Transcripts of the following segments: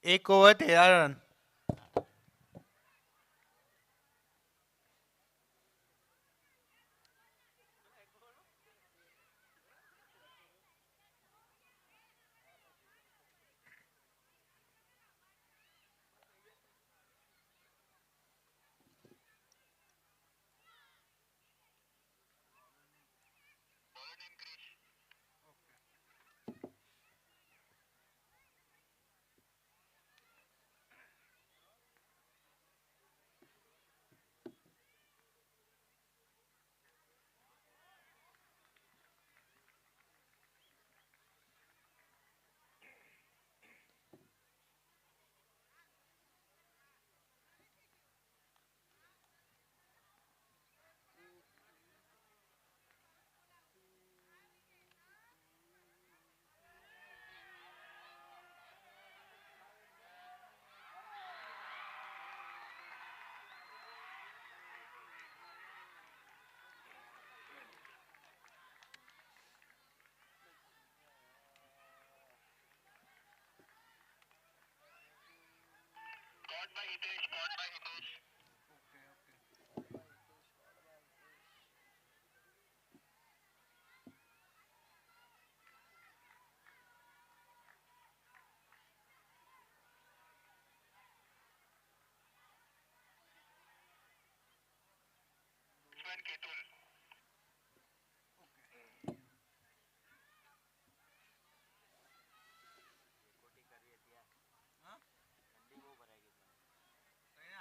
एक over 13 run.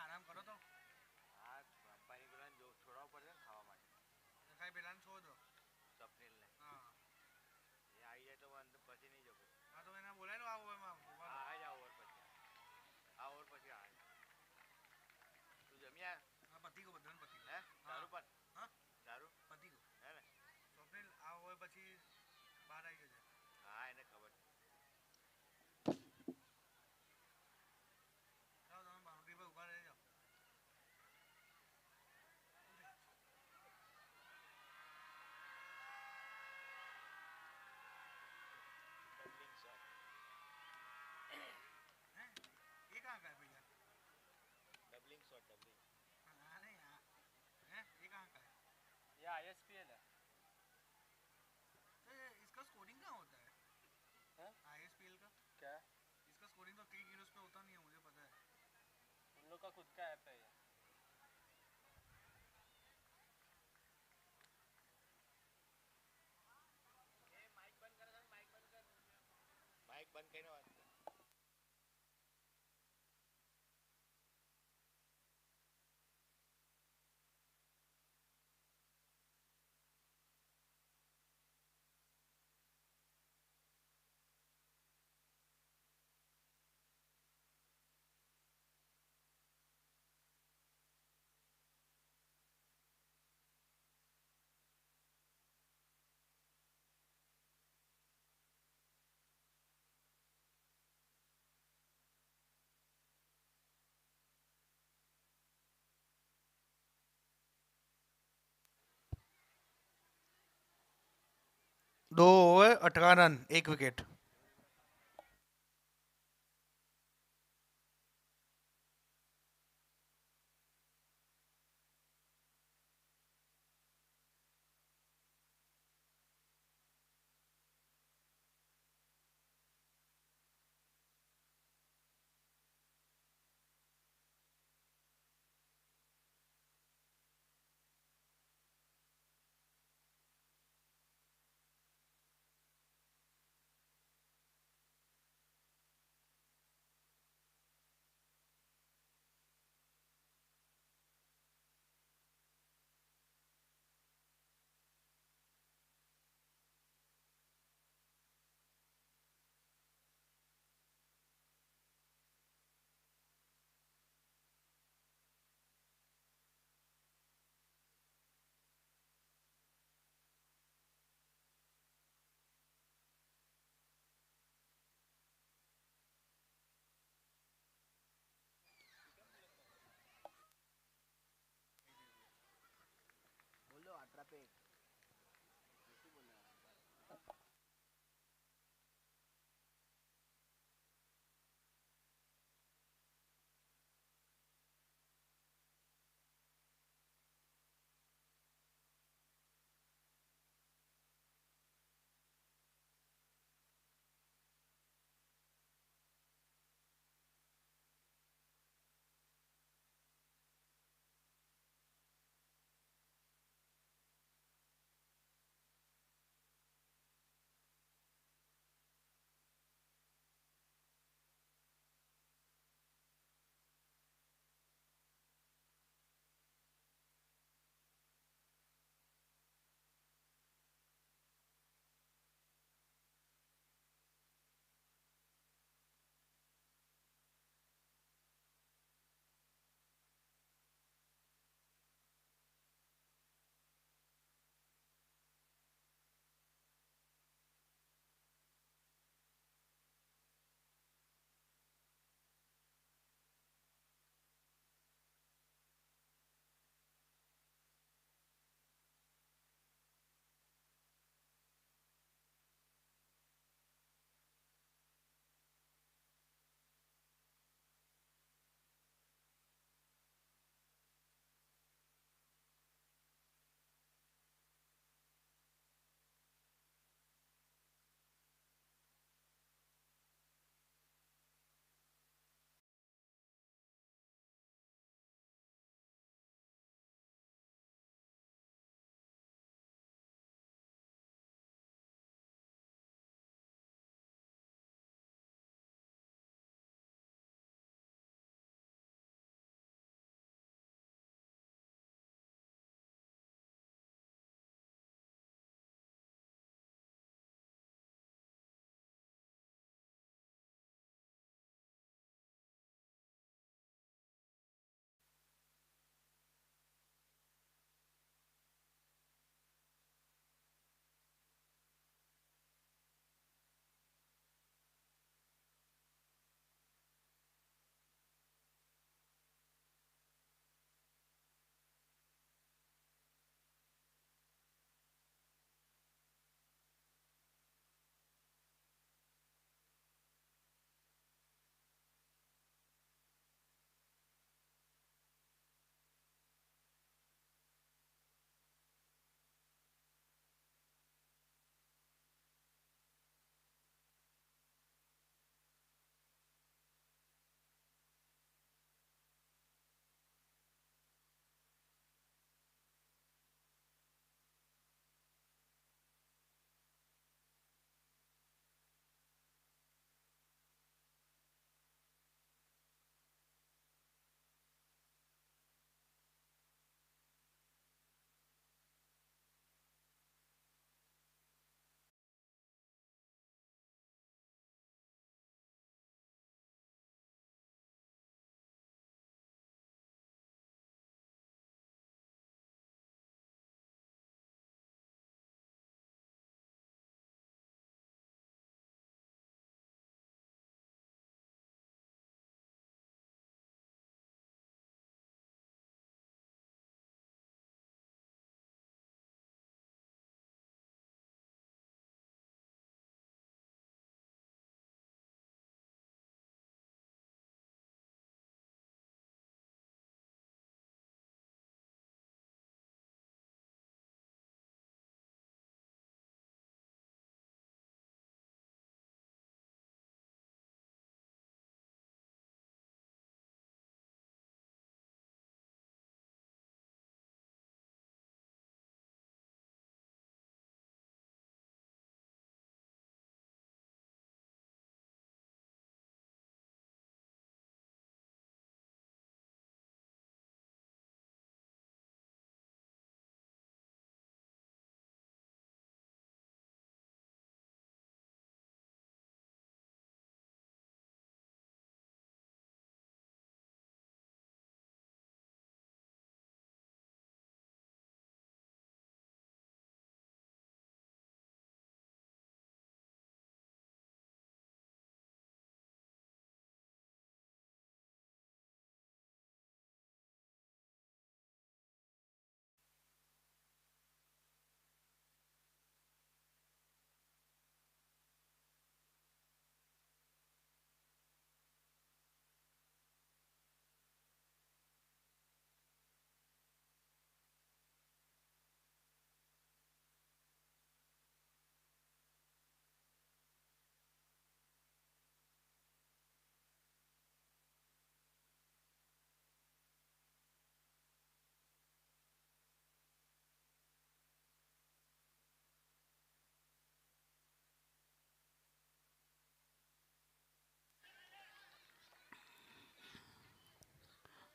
આરામ કરો તો ખાઈ પેલા છોડ દો સ્વપ્નિલ ને હા એ આવી જાય તો પછી નહીં જવું હા તો એને બોલાય લો આ ઓવરમાં આ જ ઓવર પછી આ ઓવર પછી આ તું જમ્યા હા પતિ કો બધાને પતિ હે દારૂ પણ હા દારૂ પતિ કો હે ને સ્વપ્નિલ આ ઓવર પછી બહાર આવી ગયો છે હા એને ખબર ચાલો તમે બાઉન્ડ્રી પર ઉભા રહી જાઓ ये कहाँ का है भैया डबलिंग शॉट डबलिंग हाँ नहीं हाँ हैं ये कहाँ का है ये आईएसपीएल है तो ये इसका स्कोरिंग कहाँ होता है हैं आईएसपीएल का क्या इसका स्कोरिंग तो कई हीरोज पे होता नहीं है मुझे पता है उन लोग का खुद का ऐप है ये माइक बंद करने वाला 2 ओवर 18 रन 1 विकेट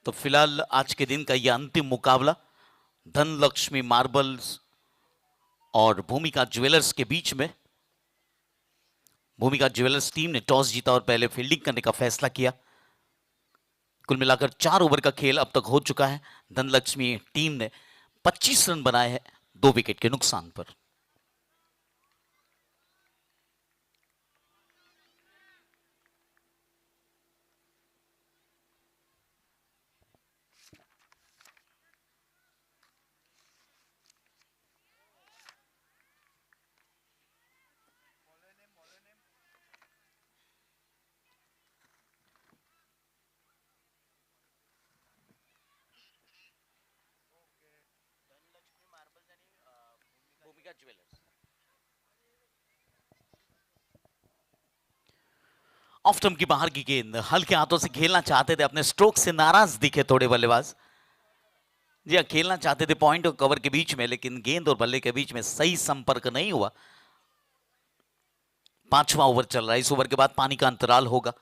तो फिलहाल आज के दिन का यह अंतिम मुकाबला धनलक्ष्मी मार्बल्स और भूमिका ज्वेलर्स के बीच में। भूमिका ज्वेलर्स टीम ने टॉस जीता और पहले फील्डिंग करने का फैसला किया। कुल मिलाकर 4 ओवर का खेल अब तक हो चुका है। धनलक्ष्मी टीम ने 25 रन बनाए हैं 2 विकेट के नुकसान पर। ऑफ स्टंप की बाहर की गेंद, हल्के हाथों से खेलना चाहते थे, अपने स्ट्रोक से नाराज दिखे थोड़े बल्लेबाज। जी हाँ, खेलना चाहते थे पॉइंट और कवर के बीच में, लेकिन गेंद और बल्ले के बीच में सही संपर्क नहीं हुआ। 5वां ओवर चल रहा है। इस ओवर के बाद पानी का अंतराल होगा।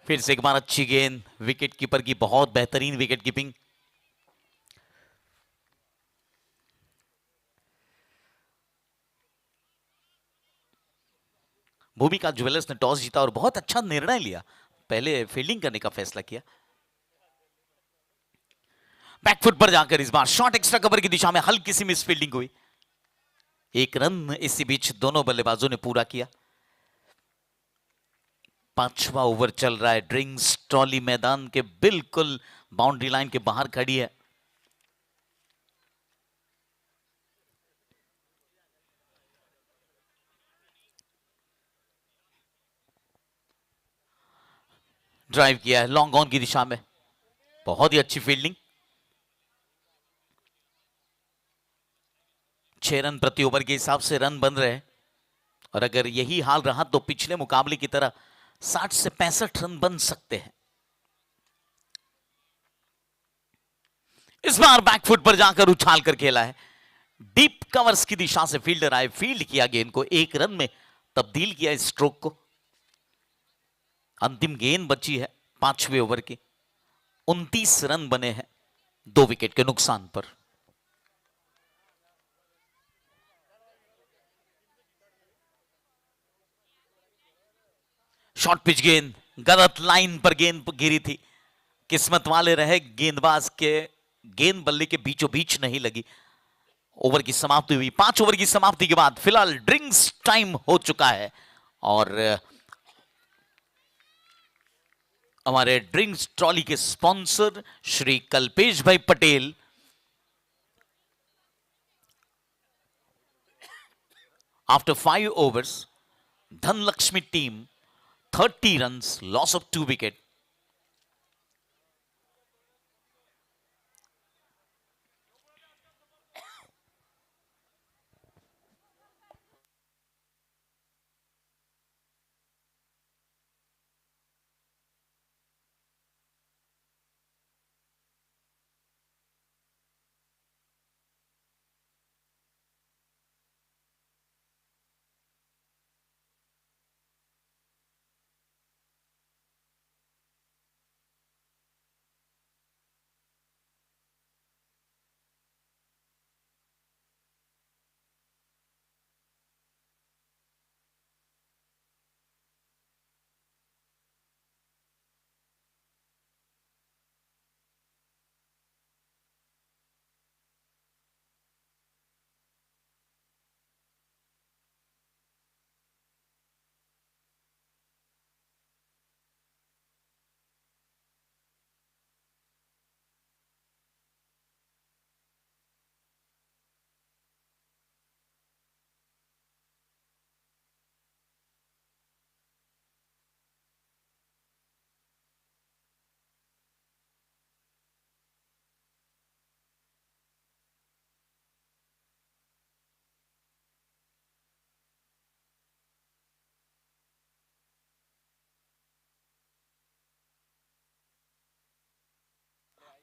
फिर से एक बार अच्छी गेंद, विकेट कीपर की बहुत बेहतरीन विकेट कीपिंग। भूमिका ज्वेलर्स ने टॉस जीता और बहुत अच्छा निर्णय लिया, पहले फील्डिंग करने का फैसला किया। बैकफुट पर जाकर इस बार शॉट एक्स्ट्रा कवर की दिशा में हल्की सी मिस फील्डिंग हुई। 1 रन इसी बीच दोनों बल्लेबाजों ने पूरा किया। 5वां ओवर चल रहा है। ड्रिंक्स ट्रॉली मैदान के बिल्कुल बाउंड्री लाइन के बाहर खड़ी है। ड्राइव किया है लॉन्ग ऑन की दिशा में, बहुत ही अच्छी फील्डिंग। 6 रन प्रति ओवर के हिसाब से रन बन रहे हैं और अगर यही हाल रहा तो पिछले मुकाबले की तरह 60 से 65 रन बन सकते हैं। इस बार बैकफुट पर जाकर उछाल कर खेला है। डीप कवर्स की दिशा से फील्डर आए, फील्ड किया गेंद को, 1 रन में तब्दील किया इस स्ट्रोक को। अंतिम गेंद बची है 5वें ओवर की। 29 रन बने हैं 2 विकेट के नुकसान पर। शॉर्ट पिच गेंद, गलत लाइन पर गेंद गिरी थी। किस्मत वाले रहे, गेंदबाज के गेंद बल्ले के बीचों बीच नहीं लगी। ओवर की समाप्ति हुई। 5 ओवर की समाप्ति के बाद फिलहाल ड्रिंक्स टाइम हो चुका है और हमारे ड्रिंक्स ट्रॉली के स्पॉन्सर श्री कल्पेश भाई Patel after 5 overs Dhanlaxmi team 30 runs, loss of 2 wicket.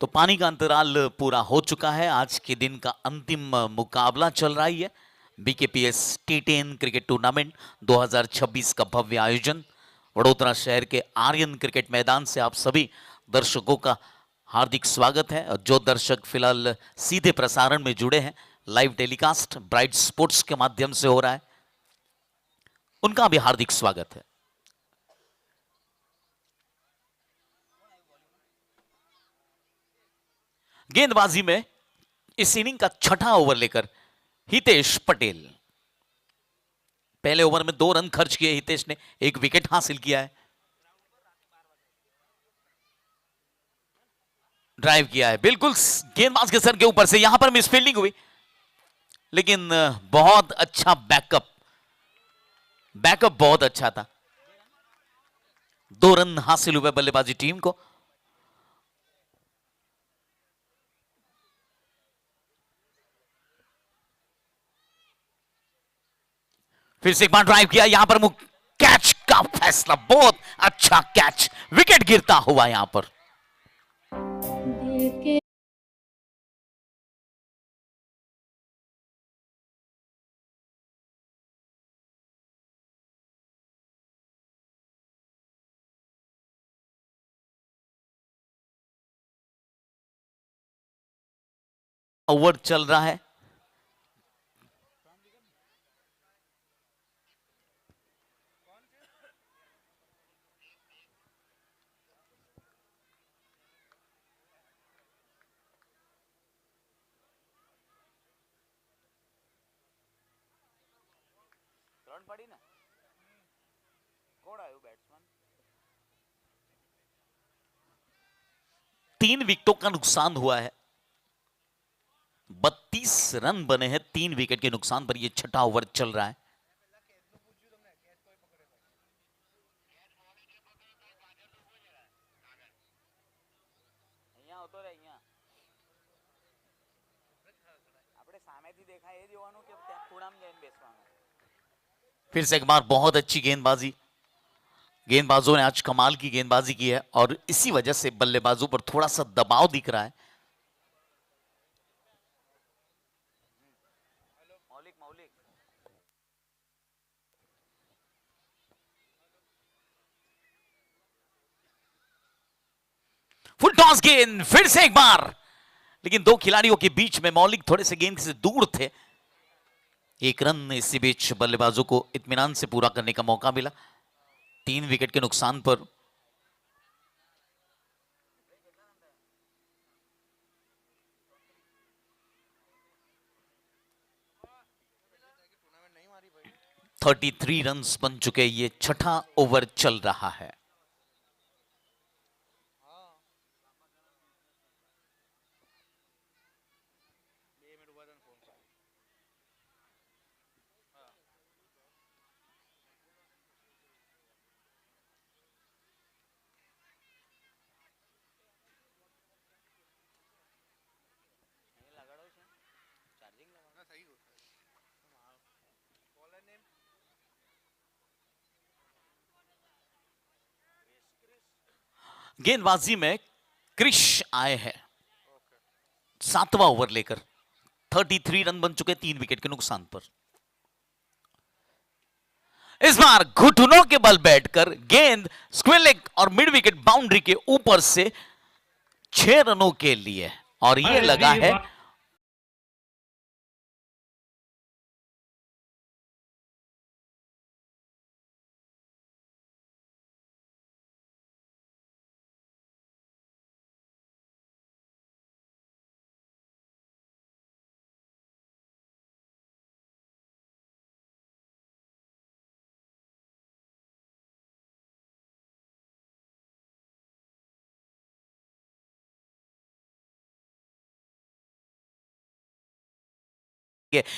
तो पानी का अंतराल पूरा हो चुका है। आज के दिन का अंतिम मुकाबला चल रहा है। बीकेपीएस T10 क्रिकेट टूर्नामेंट 2026 का भव्य आयोजन वडोदरा शहर के आर्यन क्रिकेट मैदान से आप सभी दर्शकों का हार्दिक स्वागत है। और जो दर्शक फिलहाल सीधे प्रसारण में जुड़े हैं, लाइव टेलीकास्ट ब्राइट स्पोर्ट्स के माध्यम से हो रहा है, उनका भी हार्दिक स्वागत है। गेंदबाजी में इस इनिंग का छठा ओवर लेकर हितेश पटेल, पहले ओवर में 2 रन खर्च किए हितेश ने, 1 विकेट हासिल किया है, ड्राइव किया है बिल्कुल गेंदबाज के सर के ऊपर से, यहां पर मिसफील्डिंग हुई, लेकिन बहुत अच्छा बैकअप बहुत अच्छा था। 2 रन हासिल हुए बल्लेबाजी टीम को। फिर से एक बार ड्राइव किया, यहां पर कैच का फैसला, बहुत अच्छा कैच, विकेट गिरता हुआ यहां पर। ओवर चल रहा है, पड़ी ना, कौन आया बैट्समैन। 3 विकेटों का नुकसान हुआ है, 32 रन बने हैं 3 विकेट के नुकसान पर। यह छठा ओवर चल रहा है। फिर से एक बार बहुत अच्छी गेंदबाजी, गेंदबाजों ने आज कमाल की गेंदबाजी की है और इसी वजह से बल्लेबाजों पर थोड़ा सा दबाव दिख रहा है। फुल टॉस गेंद, फिर से एक बार, लेकिन 2 खिलाड़ियों के बीच में मौलिक थोड़े से गेंद से दूर थे। 1 रन इसी बीच बल्लेबाजों को इत्मीनान से पूरा करने का मौका मिला। 3 विकेट के नुकसान पर नहीं 33 रन्स बन चुके। ये छठा ओवर चल रहा है। गेंदबाजी में क्रिश आए हैं 7वां ओवर लेकर। 33 रन बन चुके 3 विकेट के नुकसान पर। इस बार घुटनों के बल बैठकर गेंद स्क्वेयर लेग और मिड विकेट बाउंड्री के ऊपर से 6 रनों के लिए, और ये लगा है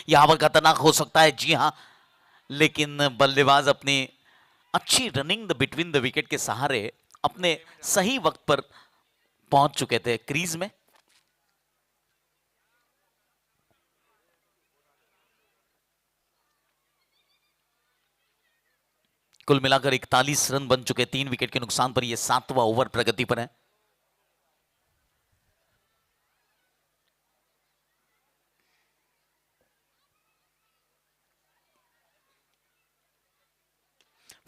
यहां पर खतरनाक हो सकता है। जी हां, लेकिन बल्लेबाज अपनी अच्छी रनिंग बिटवीन द विकेट के सहारे अपने सही वक्त पर पहुंच चुके थे क्रीज में। कुल मिलाकर 41 रन बन चुके 3 विकेट के नुकसान पर। यह 7वां ओवर प्रगति पर है।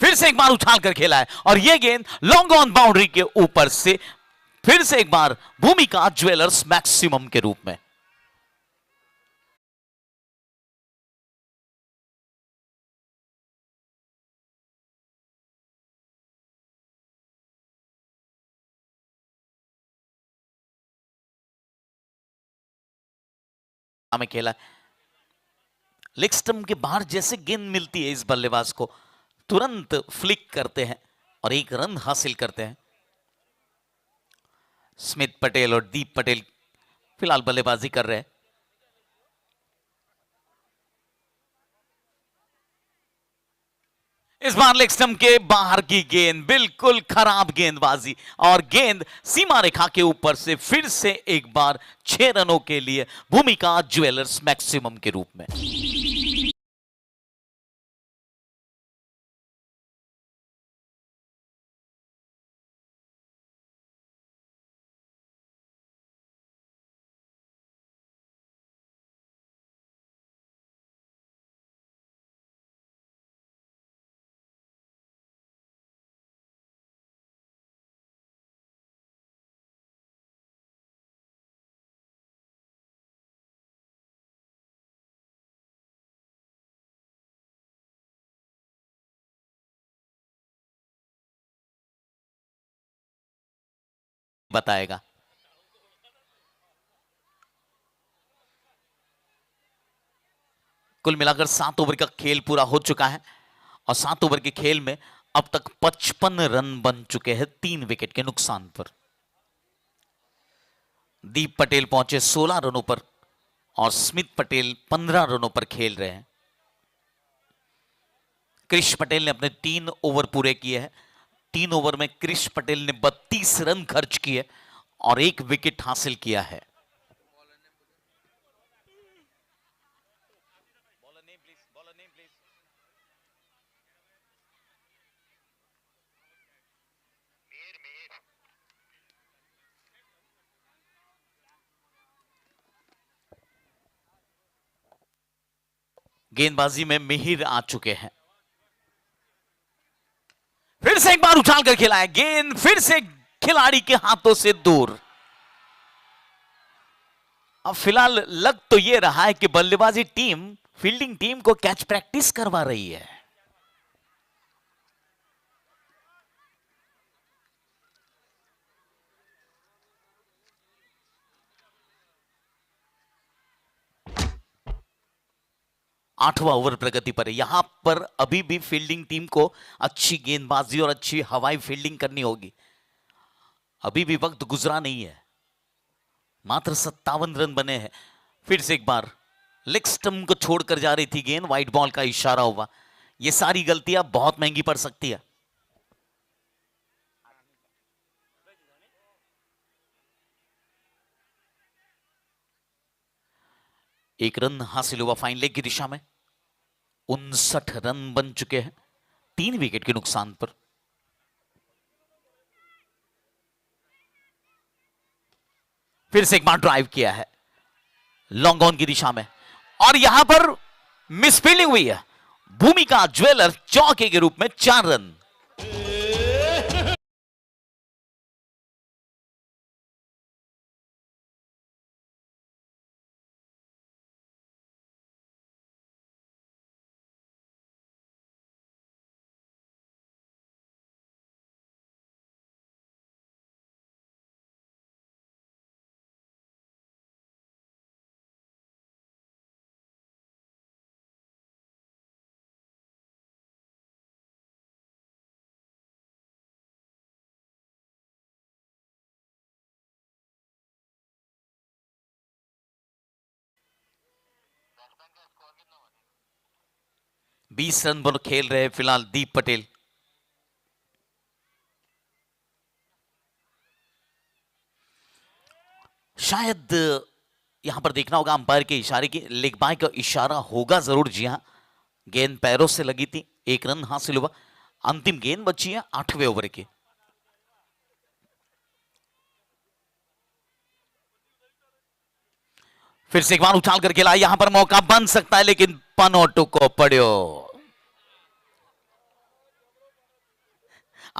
फिर से एक बार उछाल कर खेला है और यह गेंद लॉन्ग ऑन बाउंड्री के ऊपर से फिर से एक बार भूमिका ज्वेलर्स मैक्सिमम के रूप में। में खेला लेग स्टंप के बाहर जैसे गेंद मिलती है इस बल्लेबाज को तुरंत फ्लिक करते हैं और एक रन हासिल करते हैं। स्मिथ पटेल और दीप पटेल फिलहाल बल्लेबाजी कर रहे हैं। इस बार लेग स्टंप के बाहर की गेंद, बिल्कुल खराब गेंदबाजी और गेंद सीमा रेखा के ऊपर से फिर से एक बार 6 रनों के लिए भूमिका ज्वेलर्स मैक्सिमम के रूप में। बताएगा कुल मिलाकर 7 ओवर का खेल पूरा हो चुका है और 7 ओवर के खेल में अब तक 55 रन बन चुके हैं 3 विकेट के नुकसान पर। दीप पटेल पहुंचे 16 रनों पर और स्मिथ पटेल 15 रनों पर खेल रहे हैं। कृष पटेल ने अपने 3 ओवर पूरे किए हैं। 3 ओवर में कृष पटेल ने 32 रन खर्च किए और 1 विकेट हासिल किया है। गेंदबाजी में मिहिर आ चुके हैं। फिर से एक बार उछाल कर खेला है, गेंद फिर से खिलाड़ी के हाथों से दूर। अब फिलहाल लग तो यह रहा है कि बल्लेबाजी टीम फील्डिंग टीम को कैच प्रैक्टिस करवा रही है। आठवां ओवर प्रगति पर है। यहां पर अभी भी फील्डिंग टीम को अच्छी गेंदबाजी और अच्छी हवाई फील्डिंग करनी होगी। अभी भी वक्त गुजरा नहीं है, मात्र 57 रन बने हैं। फिर से एक बार लेग स्टंप को छोड़कर जा रही थी गेंद, व्हाइट बॉल का इशारा हुआ। ये सारी गलतियां बहुत महंगी पड़ सकती है। एक रन हासिल हुआ फाइन लेग की दिशा में। 59 रन बन चुके हैं 3 विकेट के नुकसान पर। फिर से एक बार ड्राइव किया है लॉन्ग ऑन की दिशा में और यहां पर मिसफील्डिंग हुई है। भूमिका ज्वेलर चौके के रूप में 4 रन। बीस रन पर खेल रहे फिलहाल दीप पटेल। शायद यहां पर देखना होगा अंपायर के इशारे की, लेग बाय का इशारा होगा जरूर। जी हां, गेंद पैरों से लगी थी, 1 रन हासिल हुआ। अंतिम गेंद बची है 8वें ओवर की। फिर से एक बार उछाल कर खेला, यहां पर मौका बन सकता है लेकिन पनोटू को पड़ो।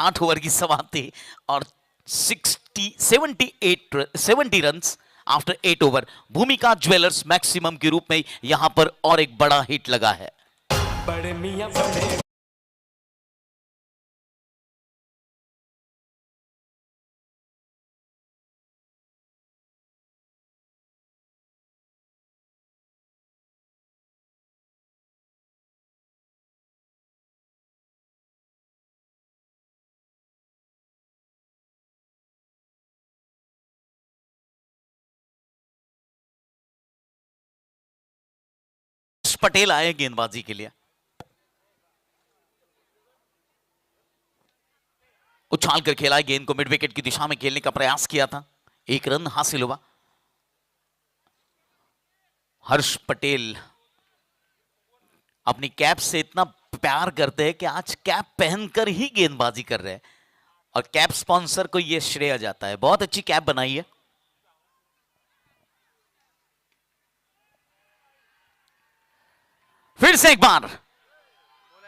8 ओवर की समाप्ति और 70 रन आफ्टर 8 ओवर। भूमिका ज्वेलर्स मैक्सिमम के रूप में यहां पर और एक बड़ा हिट लगा है। बड़े मियां बड़े पटेल आए गेंदबाजी के लिए। उछाल कर खेला, गेंद को मिड विकेट की दिशा में खेलने का प्रयास किया था, 1 रन हासिल हुआ। हर्ष पटेल अपनी कैप से इतना प्यार करते हैं कि आज कैप पहनकर ही गेंदबाजी कर रहे हैं और कैप स्पॉन्सर को यह श्रेय जाता है। बहुत अच्छी कैप बनाई है। फिर से एक बार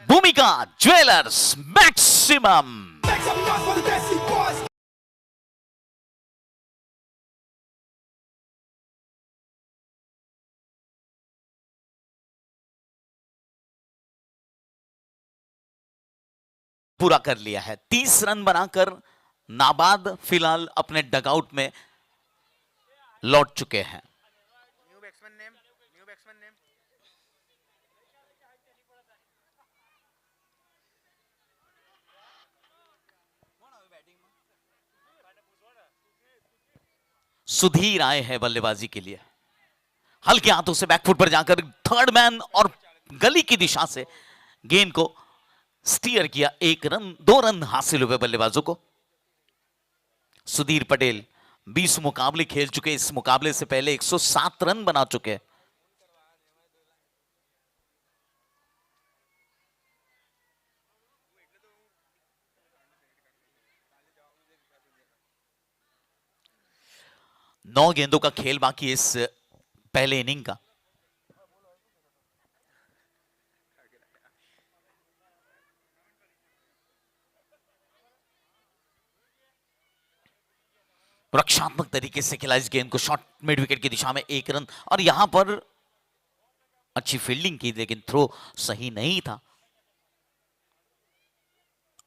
भूमिका ज्वेलर्स मैक्सिमम। पूरा कर लिया है, 30 रन बनाकर नाबाद फिलहाल अपने डगआउट में लौट चुके हैं। New batsman name. सुधीर आए हैं बल्लेबाजी के लिए। हल्के हाथों से बैकफुट पर जाकर थर्ड मैन और गली की दिशा से गेंद को स्टीयर किया। 1 रन, 2 रन हासिल हुए बल्लेबाजों को। सुधीर पटेल 20 मुकाबले खेल चुके, इस मुकाबले से पहले 107 रन बना चुके। नौ गेंदों का खेल बाकी इस पहले इनिंग का। रक्षात्मक तरीके से खेला इस गेंद को, शॉर्ट मिड विकेट की दिशा में 1 रन और यहां पर अच्छी फील्डिंग की लेकिन थ्रो सही नहीं था।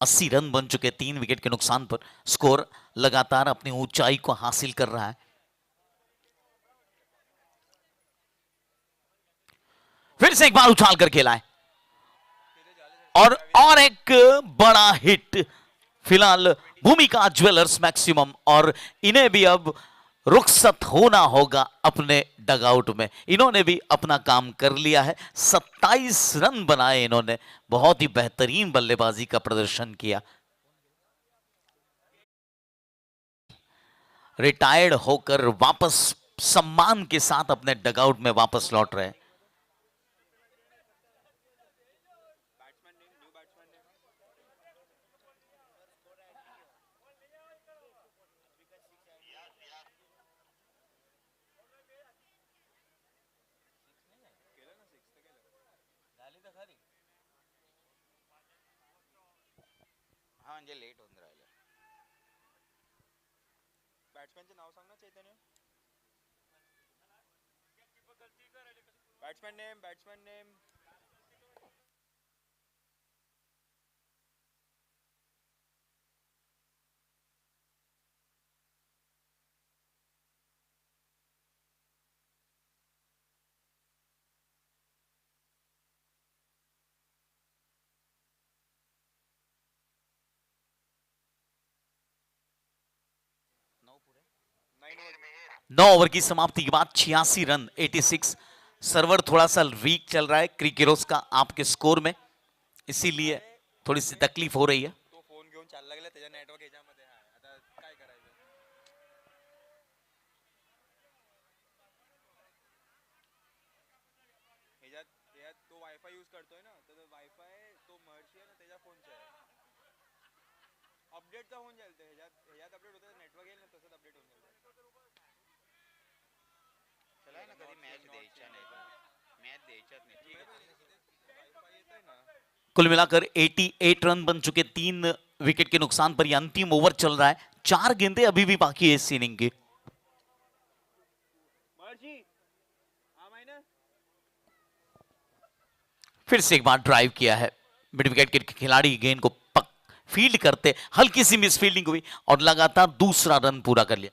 80 रन बन चुके 3 विकेट के नुकसान पर। स्कोर लगातार अपनी ऊंचाई को हासिल कर रहा है। फिर से एक बार उछाल कर खेला है और एक बड़ा हिट फिलहाल भूमिका ज्वेलर्स मैक्सिमम। और इन्हें भी अब रुखसत होना होगा अपने डगआउट में। इन्होंने भी अपना काम कर लिया है। 27 रन बनाए इन्होंने, बहुत ही बेहतरीन बल्लेबाजी का प्रदर्शन किया। रिटायर्ड होकर वापस सम्मान के साथ अपने डगआउट में वापस लौट रहे हैं। लेट होऊन राहिलं. बॅट्समॅनचे नाव सांग ना चैतन्य. Batsman name. नौ ओवर की समाप्ति के बाद 86 रन 86। सर्वर थोड़ा सा वीक चल रहा है क्रिकेरोस का आपके स्कोर में, इसीलिए थोड़ी सी तकलीफ हो रही है। तो फोन घेऊन चालला गेला त्याच्या नेटवर्क याच्यामध्ये आहे. आता काय करायचं. ह्याच्यात तो वायफाय यूज करतोय ना, तर वायफाय तो मर्जी आहे ना त्याच्या फोनचा आहे. अपडेट तर होऊन जाईल. ह्याच्यात अपडेट होतं नेटवर्क येईल ना तसंच अपडेट होऊन जाईल. चला ना कधी मॅच द्यायच्या नाही पण मॅच द्यायच्याच नाही. वायफाय येत आहे ना. कुल मिलाकर 88 रन बन चुके, 3 विकेट के नुकसान पर यह अंतिम ओवर चल रहा है। 4 गेंदें अभी भी बाकी है इस इनिंग की। फिर से एक बार ड्राइव किया है मिड विकेट के खिलाड़ी, गेंद को फील्ड करते हल्की सी मिस फील्डिंग हुई और लगातार दूसरा रन पूरा कर लिया।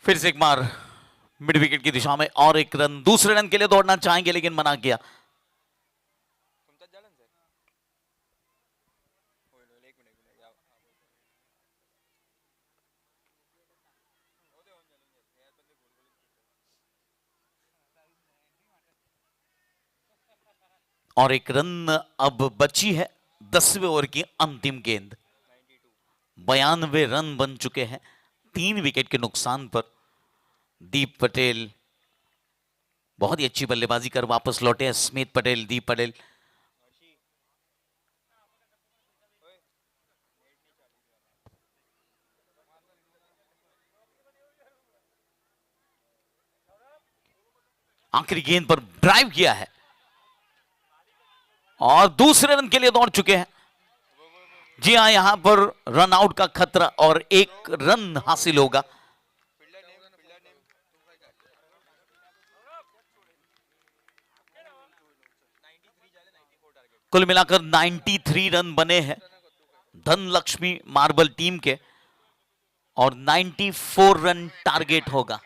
फिर से एक बार मिड विकेट की दिशा में और एक रन, दूसरे रन के लिए दौड़ना चाहेंगे लेकिन मना किया। और एक रन अब बची है 10वें ओवर की अंतिम गेंद। 92 रन बन चुके हैं 3 विकेट के नुकसान पर। दीप पटेल बहुत ही अच्छी बल्लेबाजी कर वापस लौटे हैं। स्मिथ पटेल, दीप पटेल। आखिरी गेंद पर ड्राइव किया है और दूसरे रन के लिए दौड़ चुके हैं। जी हां, यहां पर रन आउट का खतरा और एक रन हासिल होगा। कुल मिलाकर 93 रन बने हैं धनलक्ष्मी मार्बल टीम के और 94 रन टारगेट होगा।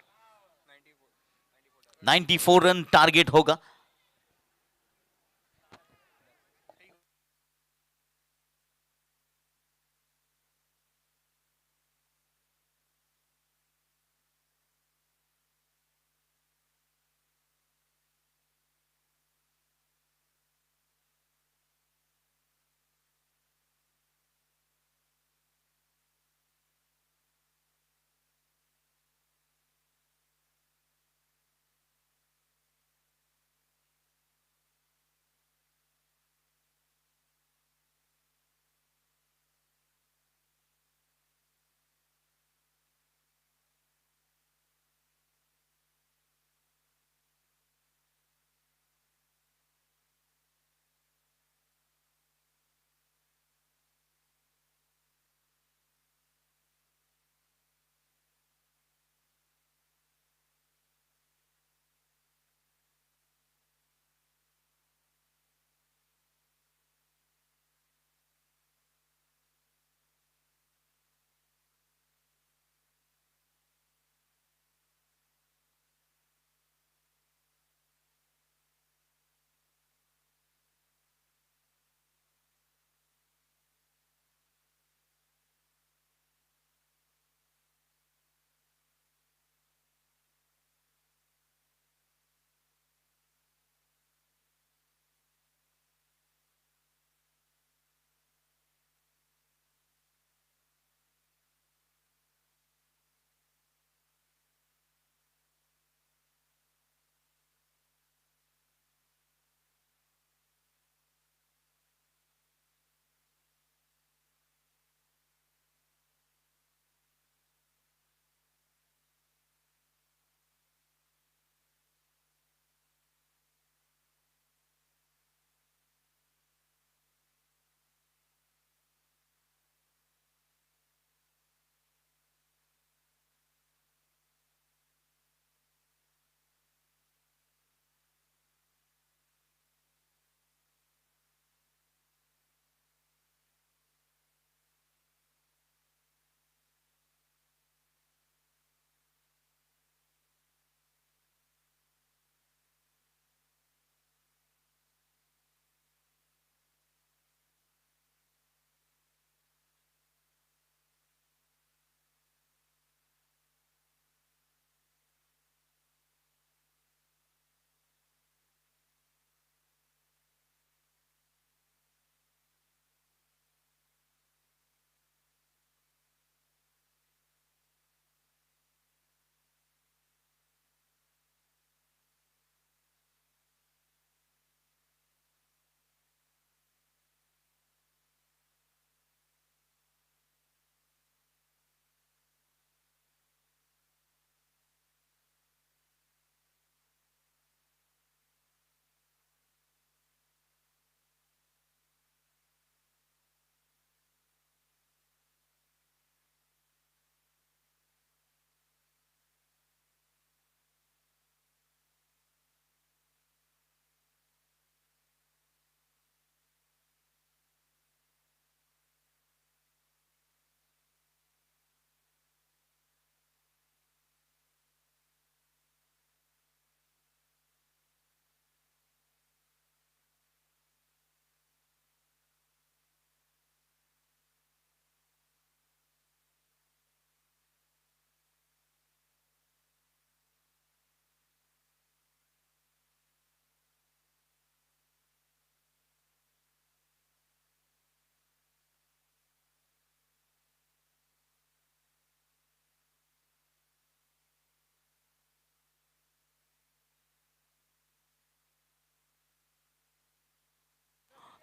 94 रन टारगेट होगा।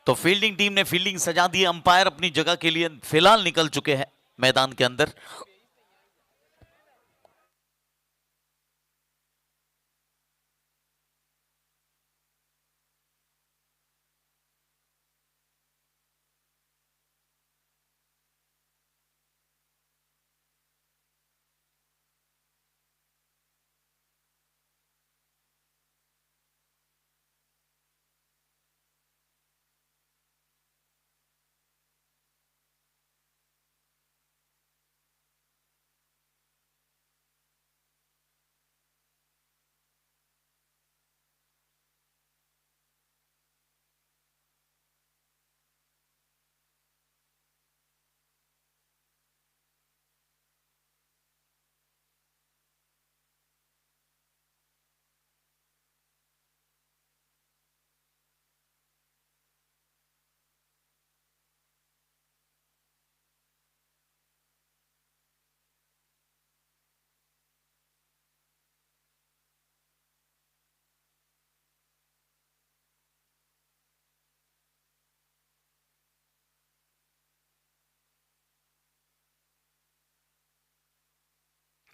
तो फील्डिंग टीम ने फील्डिंग सजा दी। अंपायर अपनी जगह के लिए फिलहाल निकल चुके हैं मैदान के अंदर।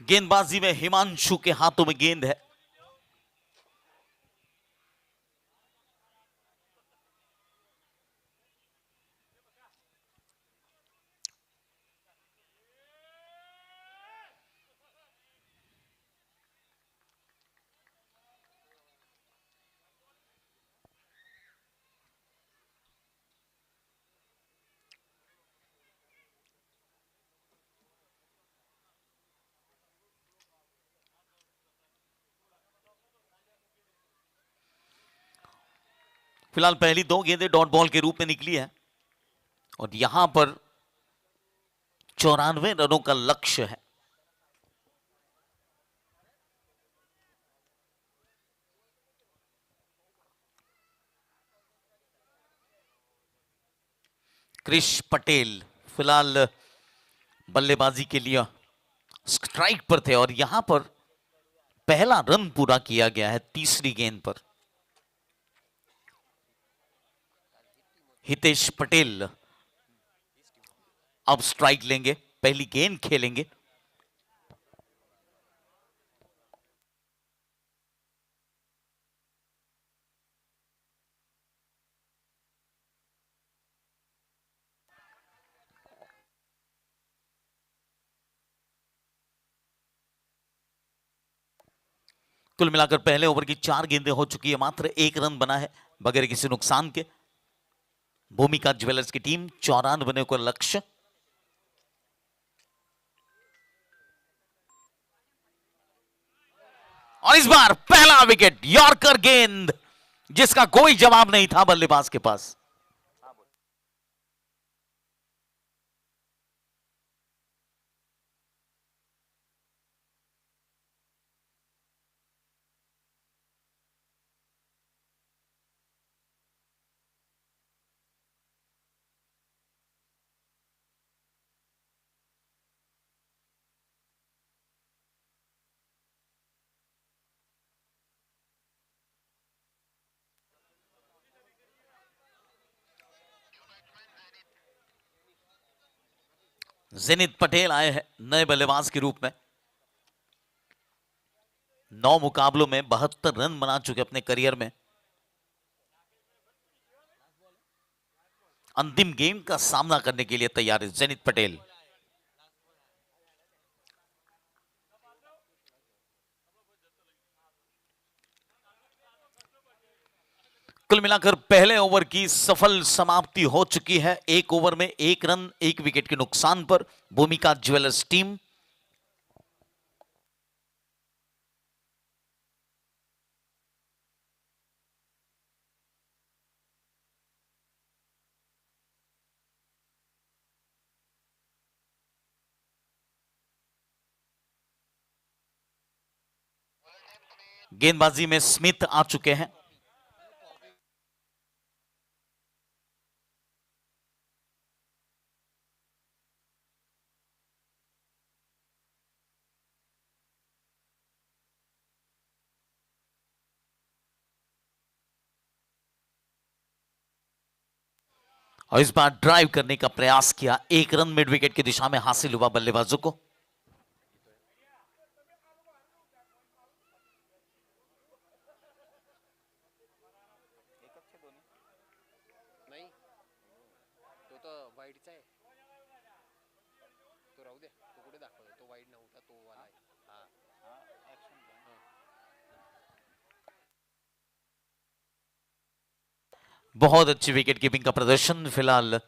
गेंदबाजी में हिमांशु के हाथों में गेंद है। फिलहाल पहली 2 गेंदें डॉट बॉल के रूप में निकली है और यहां पर 94 रनों का लक्ष्य है। क्रिश पटेल फिलहाल बल्लेबाजी के लिए स्ट्राइक पर थे और यहां पर पहला रन पूरा किया गया है तीसरी गेंद पर। हितेश पटेल अब स्ट्राइक लेंगे, पहली गेंद खेलेंगे। कुल मिलाकर पहले ओवर की 4 गेंदें हो चुकी है, मात्र 1 रन बना है बगैर किसी नुकसान के। भूमिका ज्वेलर्स की टीम 94 रनों का लक्ष्य। और इस बार पहला विकेट, यॉर्कर गेंद जिसका कोई जवाब नहीं था बल्लेबाज के पास। जेनित पटेल आए हैं नए बल्लेबाज के रूप में। 9 मुकाबलों में 72 रन बना चुके अपने करियर में। अंतिम गेम का सामना करने के लिए तैयार है जेनित पटेल। कुल मिलाकर पहले ओवर की सफल समाप्ति हो चुकी है। 1 ओवर में 1 रन 1 विकेट के नुकसान पर भूमिका ज्वेलर्स टीम। गेंदबाजी में स्मिथ आ चुके हैं। और इस बार ड्राइव करने का प्रयास किया, एक रन मिड विकेट की दिशा में हासिल हुआ बल्लेबाजों को। नाही तो वाईटचा आहे, तो राहू दे, तो कुठे दाखवतो, तो वाईट नव्हता, तो वाला आहे. बहुत अच्छी विकेट कीपिंग का प्रदर्शन फिलहाल।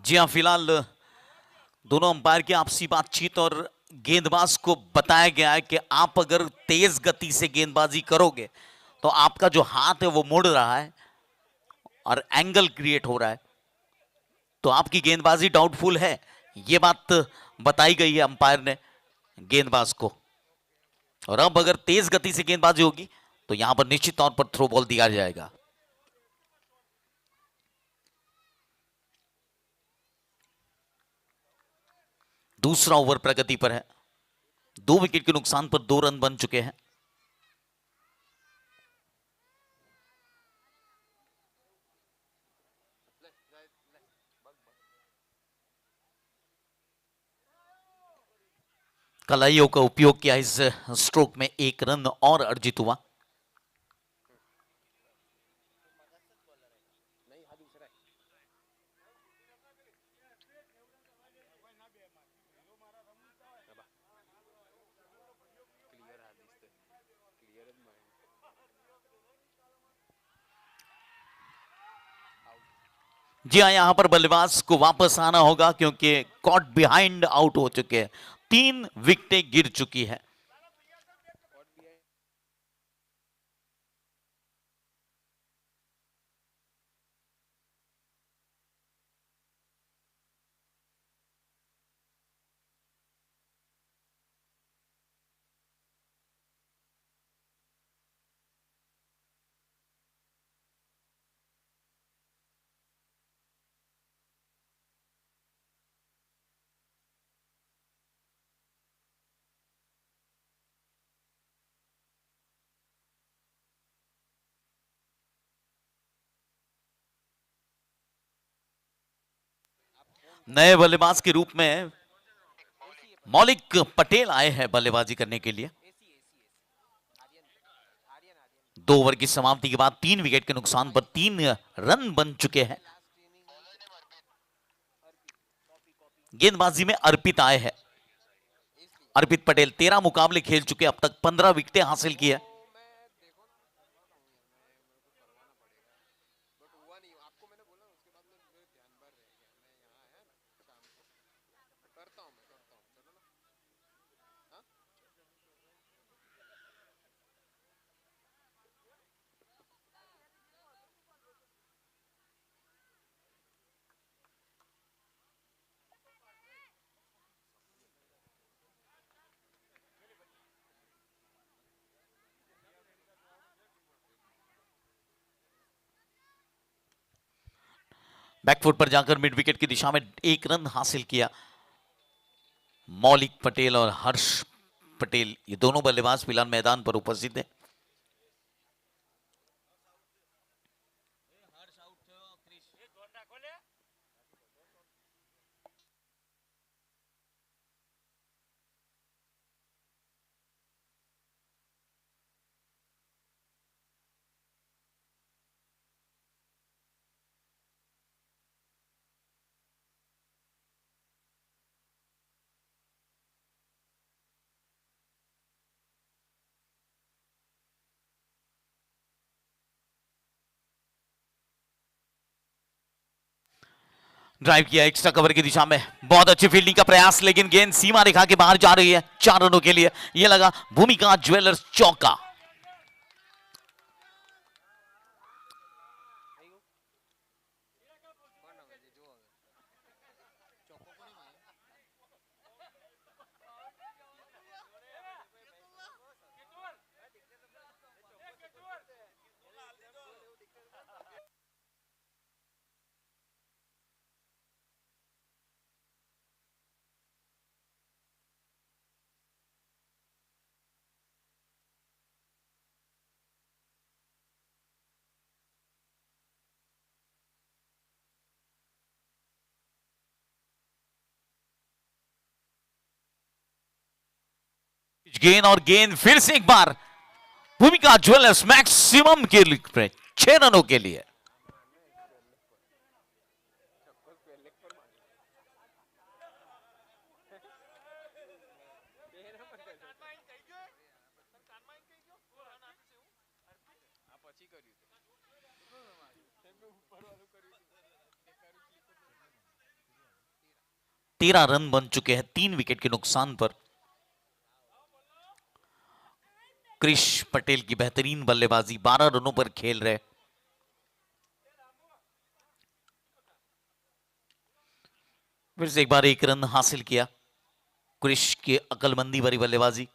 जी हां, फिलहाल दोनों अंपायर की आपसी बातचीत और गेंदबाज को बताया गया है कि आप अगर तेज गति से गेंदबाजी करोगे तो आपका जो हाथ है वो मुड़ रहा है और एंगल क्रिएट हो रहा है, तो आपकी गेंदबाजी डाउटफुल है, ये बात बताई गई है अंपायर ने गेंदबाज को। और अब अगर तेज गति से गेंदबाजी होगी तो यहां पर निश्चित तौर पर थ्रो बॉल दिया जाएगा। दूसरा ओवर प्रगति पर है, 2 विकेट के नुकसान पर 2 रन बन चुके हैं। कलाइयों का उपयोग किया इस स्ट्रोक में, 1 रन और अर्जित हुआ। नाही हा दुसरा आहे. क्लिअर हा दिसतोय, क्लिअरच माइंड. जी हाँ, यहां पर बल्लेबाज को वापस आना होगा क्योंकि कॉट बिहाइंड आउट हो चुके हैं, 3 विकेटें गिर चुकी है। नए बल्लेबाज के रूप में मौलिक पटेल आए हैं बल्लेबाजी करने के लिए। 2 ओवर की समाप्ति के बाद 3 विकेट के नुकसान पर 3 रन बन चुके हैं। गेंदबाजी में अर्पित आए हैं। अर्पित पटेल 13 मुकाबले खेल चुके, अब तक 15 विकेटें हासिल की है। बैकफुट पर जाकर मिड विकेट की दिशा में 1 रन हासिल किया। मौलिक पटेल और हर्ष पटेल, ये दोनों बल्लेबाज फिलहाल मैदान पर उपस्थित हैं। ड्राइव किया एक्स्ट्रा कवर की दिशा में, बहुत अच्छी फील्डिंग का प्रयास, लेकिन गेंद सीमा रेखा के बाहर जा रही है। 4 रनों के लिए यह लगा भूमिका ज्वेलर्स चौका। गेंद और गेंद फिर से एक बार भूमिका ज्वेलर्स मैक्सिमम के लिए 6 रनों के लिए। तेरह रन बन चुके हैं 3 विकेट के नुकसान पर। क्रिश पटेल की बेहतरीन बल्लेबाजी, 12 रनों पर खेल रहे। फिर से एक बार 1 रन हासिल किया। क्रिश की अकलमंदी भरी बल्लेबाजी,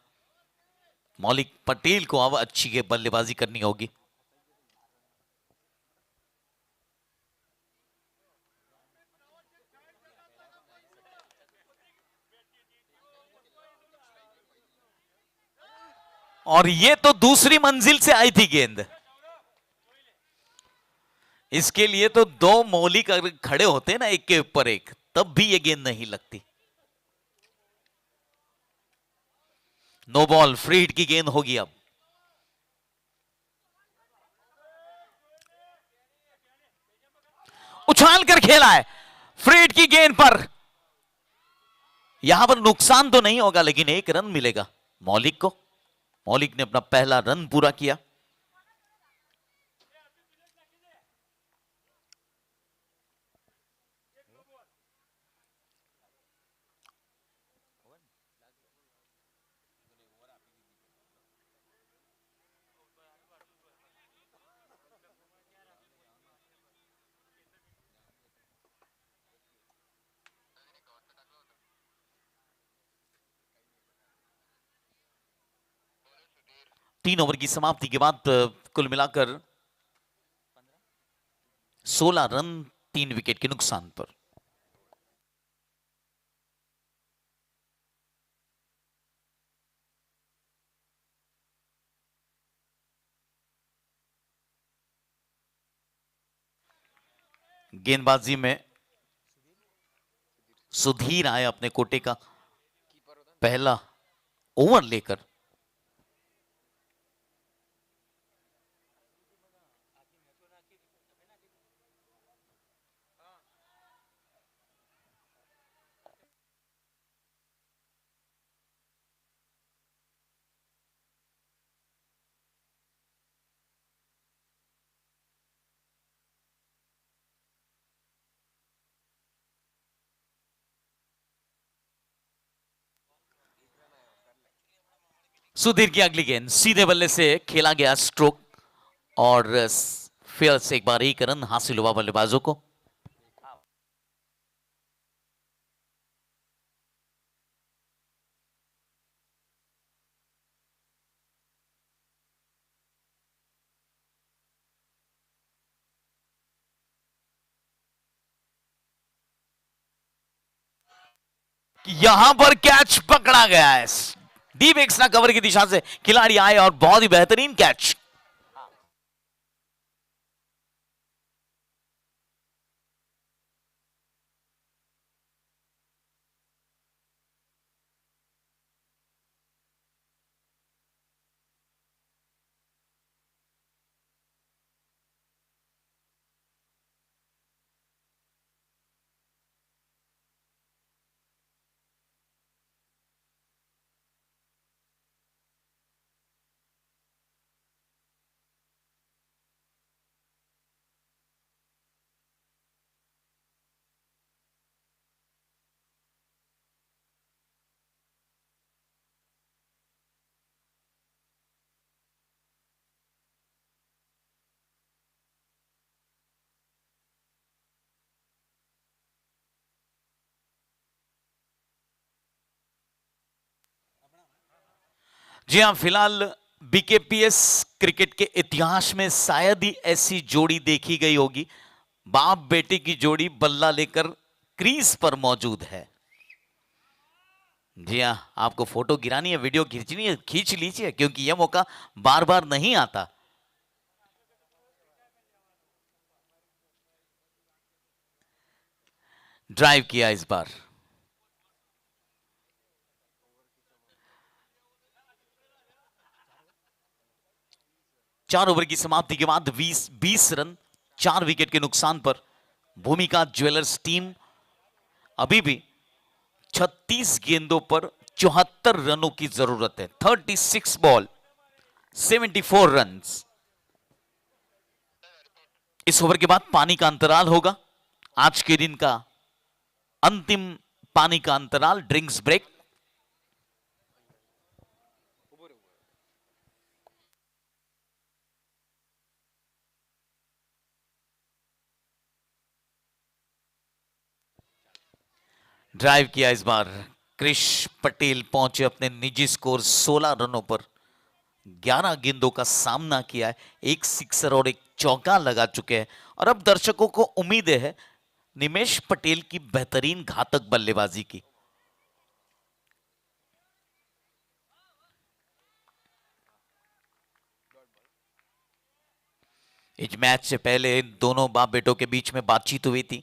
मौलिक पटेल को अब अच्छी बल्लेबाजी करनी होगी। और ये तो दूसरी मंजिल से आई थी गेंद, इसके लिए तो 2 मौलिक अगर खड़े होते ना एक के ऊपर एक, तब भी ये गेंद नहीं लगती। नो बॉल, फ्री हिट की गेंद होगी। अब उछाल कर खेला है फ्री हिट की गेंद पर। यहां पर नुकसान तो नहीं होगा, लेकिन 1 रन मिलेगा मौलिक को। मौलिक ने अपना पहला रन पूरा किया। तीन ओवर की समाप्ति के बाद कुल मिलाकर 16 रन 3 विकेट के नुकसान पर। गेंदबाजी में सुधीर आए अपने कोटे का पहला ओवर लेकर। सुधीर की अगली गेंद सीधे बल्ले से खेला गया स्ट्रोक, और फिर से एक बार 1 रन हासिल हुआ बल्लेबाजों को। यहां पर कैच पकड़ा गया है, डीप एक्स्ट्रा कवर की दिशा से खिलाड़ी आए और बहुत ही बेहतरीन कैच। जी हाँ, फिलहाल बीकेपीएस क्रिकेट के इतिहास में शायद ही ऐसी जोड़ी देखी गई होगी। बाप बेटे की जोड़ी बल्ला लेकर क्रीज पर मौजूद है। जी हाँ, आपको फोटो गिरानी है, वीडियो खींचनी है, खींच लीजिए, क्योंकि यह मौका बार बार नहीं आता। ड्राइव किया इस बार। चार ओवर की समाप्ति के बाद 20 रन 4 विकेट के नुकसान पर भूमिका ज्वेलर्स टीम अभी भी 36 गेंदों पर 74 रनों की जरूरत है। 36 बॉल 74 रन। इस ओवर के बाद पानी का अंतराल होगा, आज के दिन का अंतिम पानी का अंतराल, ड्रिंक्स ब्रेक। ड्राइव किया इस बार, क्रिश पटेल पहुंचे अपने निजी स्कोर 16 रनों पर। 11 गेंदों का सामना किया है, एक सिक्सर और एक चौका लगा चुके हैं, और अब दर्शकों को उम्मीद है निमेश पटेल की बेहतरीन घातक बल्लेबाजी की। इस मैच से पहले दोनों बाप बेटों के बीच में बातचीत हुई थी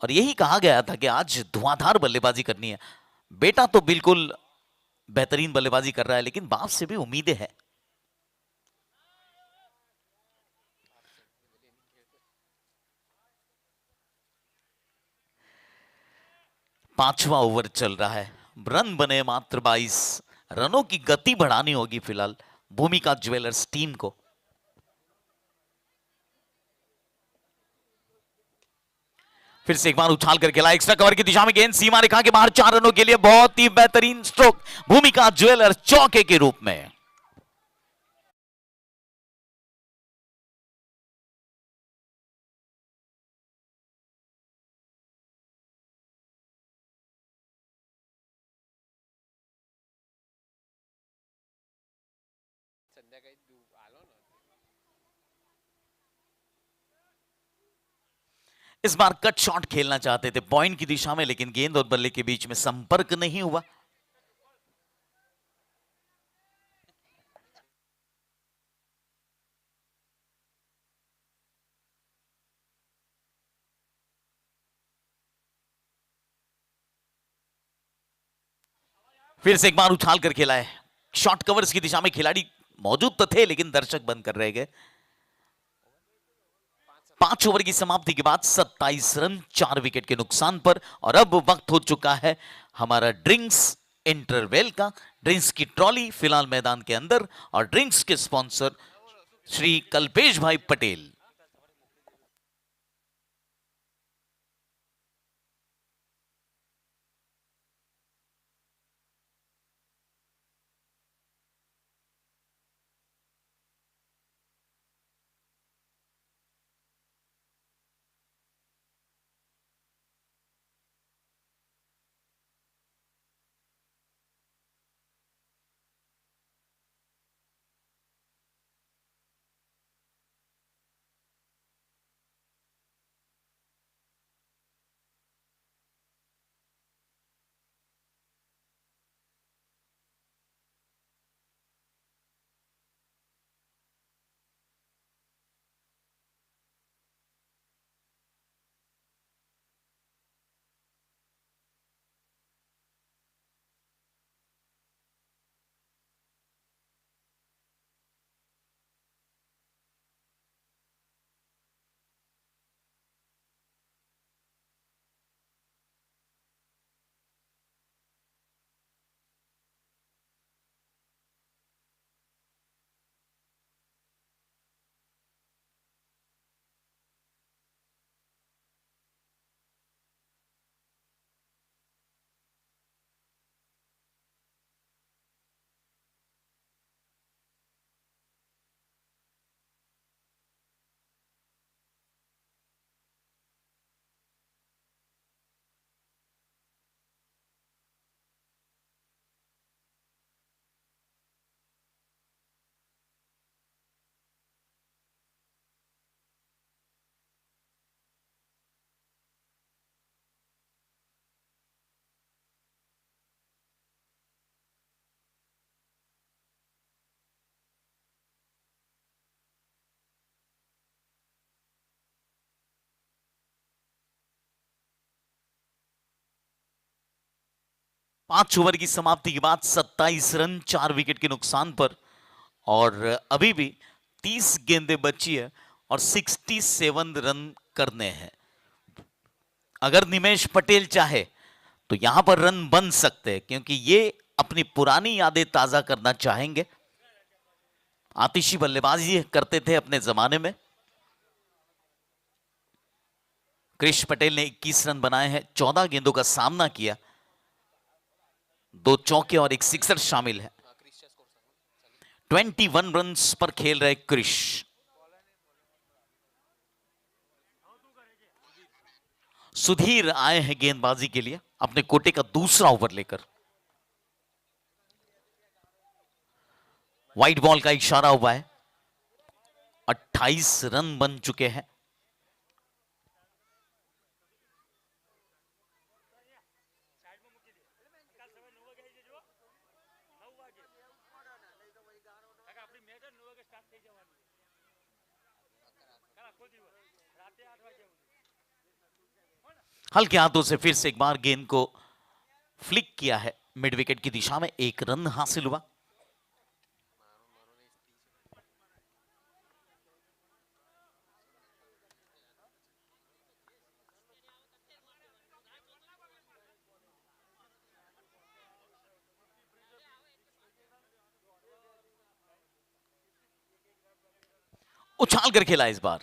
और यही कहा गया था कि आज धुआंधार बल्लेबाजी करनी है। बेटा तो बिल्कुल बेहतरीन बल्लेबाजी कर रहा है, लेकिन बाप से भी उम्मीदें हैं। पांचवा ओवर चल रहा है, रन बने मात्र 22। रनों की गति बढ़ानी होगी फिलहाल भूमिका ज्वेलर्स टीम को। फिर से एक बार उछाल कर खेला, एक्स्ट्रा कवर की दिशा में गेंद सीमा रेखा के बाहर, 4 रनों के लिए बहुत ही बेहतरीन स्ट्रोक भूमिका ज्वेलर्स चौके के रूप में। संध्याकाळी आलो ना. इस बार कट शॉट खेलना चाहते थे पॉइंट की दिशा में, लेकिन गेंद और बल्ले के बीच में संपर्क नहीं हुआ। फिर से एक बार उछाल कर खेला है, शॉर्ट कवर्स की दिशा में खिलाड़ी मौजूद तो थे, लेकिन दर्शक बंद कर रह गए। 5 ओवर की समाप्ति के बाद 27 रन 4 विकेट के नुकसान पर, और अब वक्त हो चुका है हमारा ड्रिंक्स इंटरवेल का। ड्रिंक्स की ट्रॉली फिलहाल मैदान के अंदर, और ड्रिंक्स के स्पॉन्सर श्री कल्पेश भाई पटेल। 5 ओवर की समाप्ति के बाद 27 रन 4 विकेट के नुकसान पर, और अभी भी 30 गेंदें बची है और 67 रन करने हैं। अगर निमेश पटेल चाहे तो यहां पर रन बन सकते हैं, क्योंकि ये अपनी पुरानी यादें ताजा करना चाहेंगे। आतिशी बल्लेबाजी करते थे अपने जमाने में। कृष पटेल ने 21 रन बनाए हैं, 14 गेंदों का सामना किया, 2 चौके और 1 सिक्सर शामिल है। 21 रन्स पर खेल रहे कृष। सुधीर आए हैं गेंदबाजी के लिए अपने कोटे का दूसरा ओवर लेकर। व्हाइट बॉल का इशारा हुआ है। 28 रन बन चुके हैं। हल्के हाथों से फिर से एक बार गेंद को फ्लिक किया है मिड विकेट की दिशा में, 1 रन हासिल हुआ। उछाल कर खेला इस बार।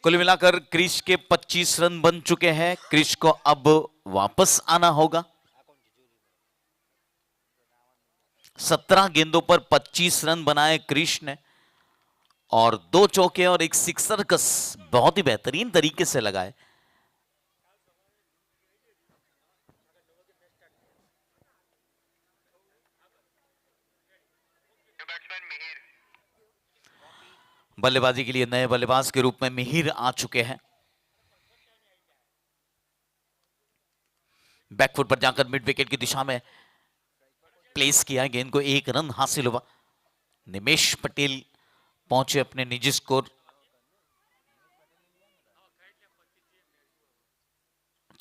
कुल मिलाकर क्रिश के 25 रन बन चुके हैं। क्रिश को अब वापस आना होगा। 17 गेंदों पर 25 रन बनाए क्रिश ने, और 2 चौके और 1 सिक्सर का बहुत ही बेहतरीन तरीके से लगाए। बल्लेबाजी के लिए नए बल्लेबाज के रूप में मिहिर आ चुके हैं। बैकफुट पर जाकर मिड विकेट की दिशा में प्लेस किया, गेंद को 1 रन हासिल हुआ। निमेश पटेल पहुंचे अपने निजी स्कोर।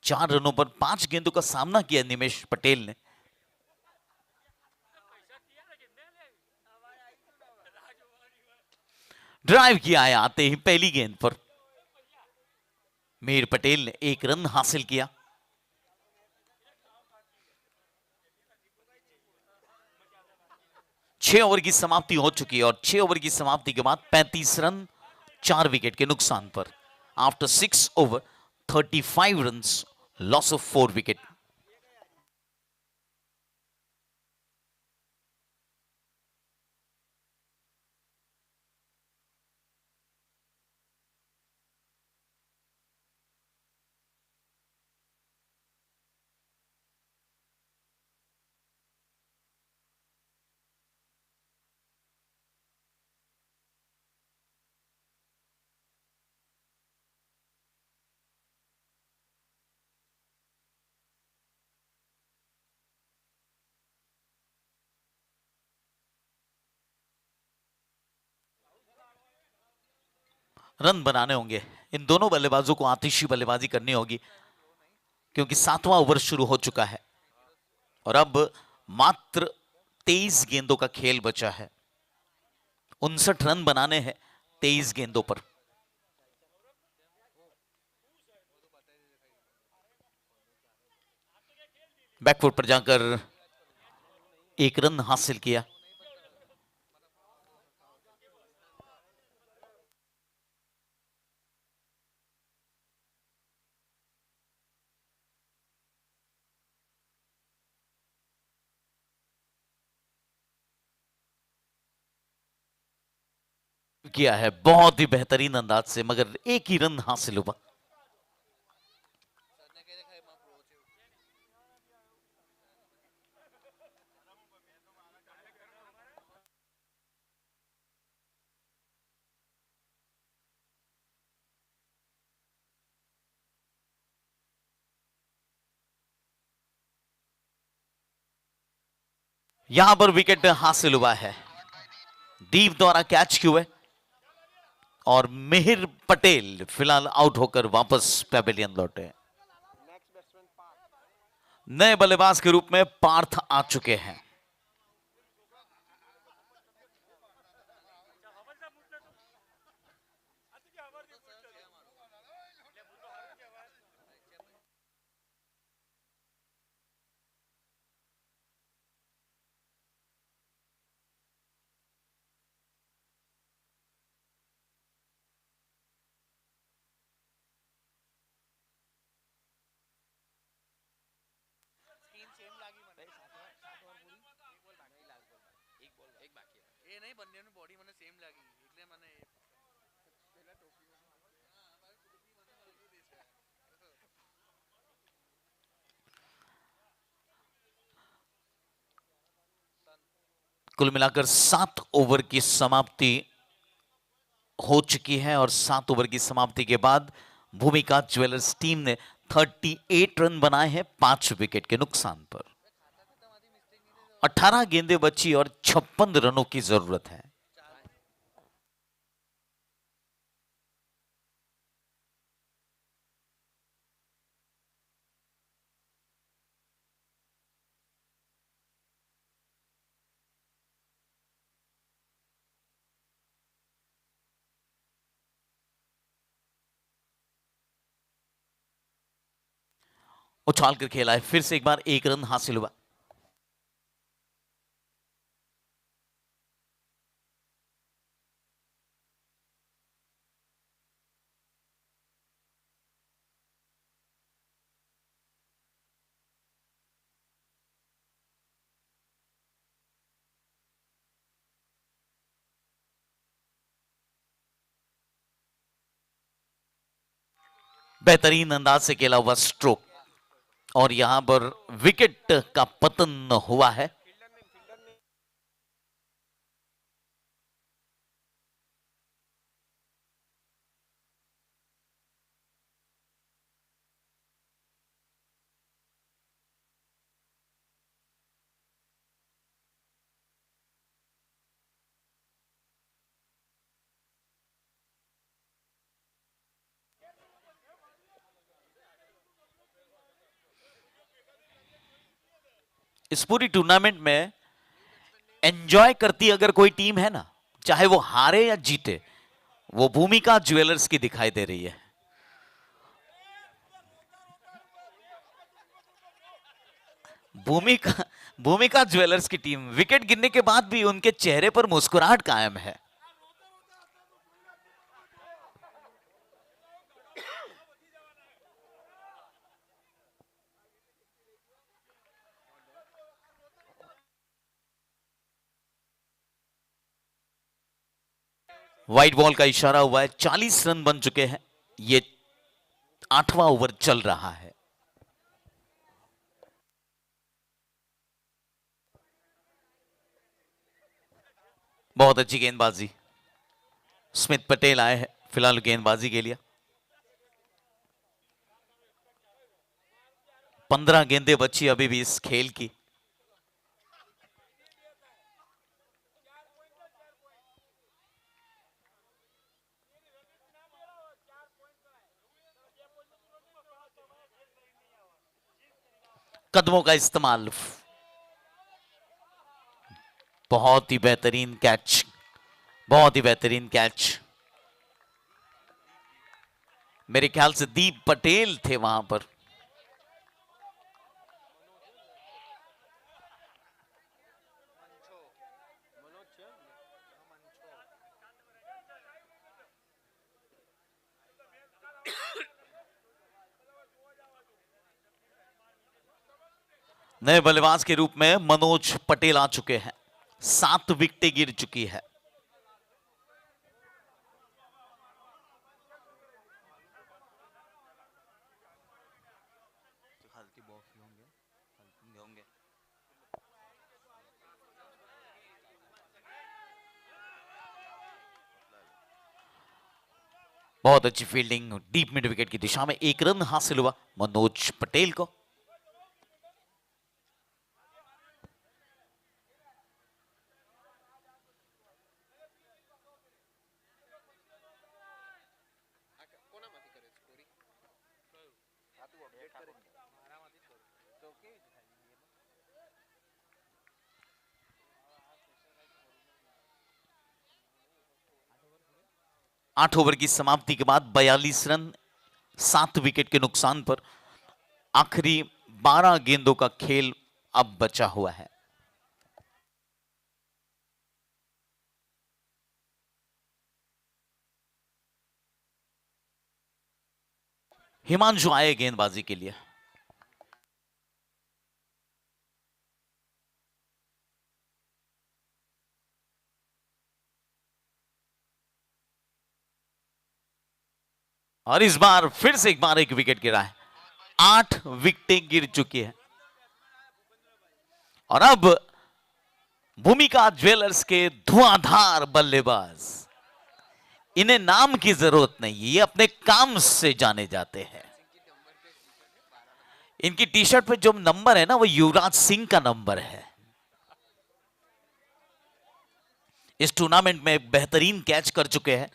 4 रनों पर 5 गेंदों का सामना किया निमेश पटेल ने। ड्राइव किया है आते ही पहली गेंद पर। मिहिर पटेल ने 1 रन हासिल किया। छह ओवर की समाप्ति हो चुकी है, और 6 ओवर की समाप्ति के बाद 35 रन 4 विकेट के नुकसान पर। After 6 over 35 runs, loss of 4 wicket. Run बनाने होंगे। इन दोनों बल्लेबाजों को आतिशी बल्लेबाजी करनी होगी क्योंकि 7वां ओवर शुरू हो चुका है और अब मात्र 23 गेंदों का खेल बचा है। 59 रन बनाने हैं 23 गेंदों पर। बैकफुट पर जाकर एक रन हासिल किया। किया है बहुत ही बेहतरीन अंदाज से, मगर एक ही रन हासिल हुआ। यहां पर विकेट हासिल हुआ है, दीप द्वारा कैच हुए और मिहिर पटेल फिलहाल आउट होकर वापस पेविलियन लौटे। नए बल्लेबाज के रूप में पार्थ आ चुके हैं। कुल मिलाकर 7 ओवर की समाप्ति हो चुकी है और 7 ओवर की समाप्ति के बाद भूमिका ज्वेलर्स टीम ने 38 रन बनाए हैं 5 विकेट के नुकसान पर। 18 गेंदें बची और 56 रनों की जरूरत है। उछाल कर खेला है, फिर से एक बार एक रन हासिल हुआ। बेहतरीन अंदाज से खेला हुआ स्ट्रोक और यहां पर विकेट का पतन हुआ है। इस पूरी टूर्नामेंट में एंजॉय करती अगर कोई टीम है ना, चाहे वो हारे या जीते, वो भूमिका ज्वेलर्स की दिखाई दे रही है। भूमिका भूमिका ज्वेलर्स की टीम विकेट गिरने के बाद भी उनके चेहरे पर मुस्कुराहट कायम है। व्हाइट बॉल का इशारा हुआ है, 40 रन बन चुके हैं। ये 8वां ओवर चल रहा है। बहुत अच्छी गेंदबाजी, स्मिथ पटेल आए हैं फिलहाल गेंदबाजी के लिए। 15 गेंदें बची अभी भी इस खेल की। कदमों का इस्तेमाल, बहुत ही बेहतरीन कैच, बहुत ही बेहतरीन कैच। मेरे ख्याल से दीप पटेल थे वहां पर। नए बल्लेबाज के रूप में मनोज पटेल आ चुके हैं। 7 विकेटें गिर चुकी है। बहुत अच्छी फील्डिंग डीप मिड विकेट की दिशा में, 1 रन हासिल हुआ मनोज पटेल को। कोणामध्ये करे स्टोरी हा तू अपडेट करेल मारामध्ये तो ओके 8 ओवर की समाप्ति के बाद 42 रन 7 विकेट के नुकसान पर आखिरी 12 गेंदों का खेल अब बचा हुआ है। हिमांशु आए गेंदबाजी के लिए। और इस बार फिर से एक बार एक विकेट गिरा है। 8 विकेटें गिर चुकी है। और अब भूमिका ज्वेलर्स के धुआंधार बल्लेबाज, इन्हें नाम की जरूरत नहीं, ये अपने काम से जाने जाते हैं। इनकी टी शर्ट पे जो नंबर है ना, वो युवराज सिंह का नंबर है। इस टूर्नामेंट में एक बेहतरीन कैच कर चुके हैं।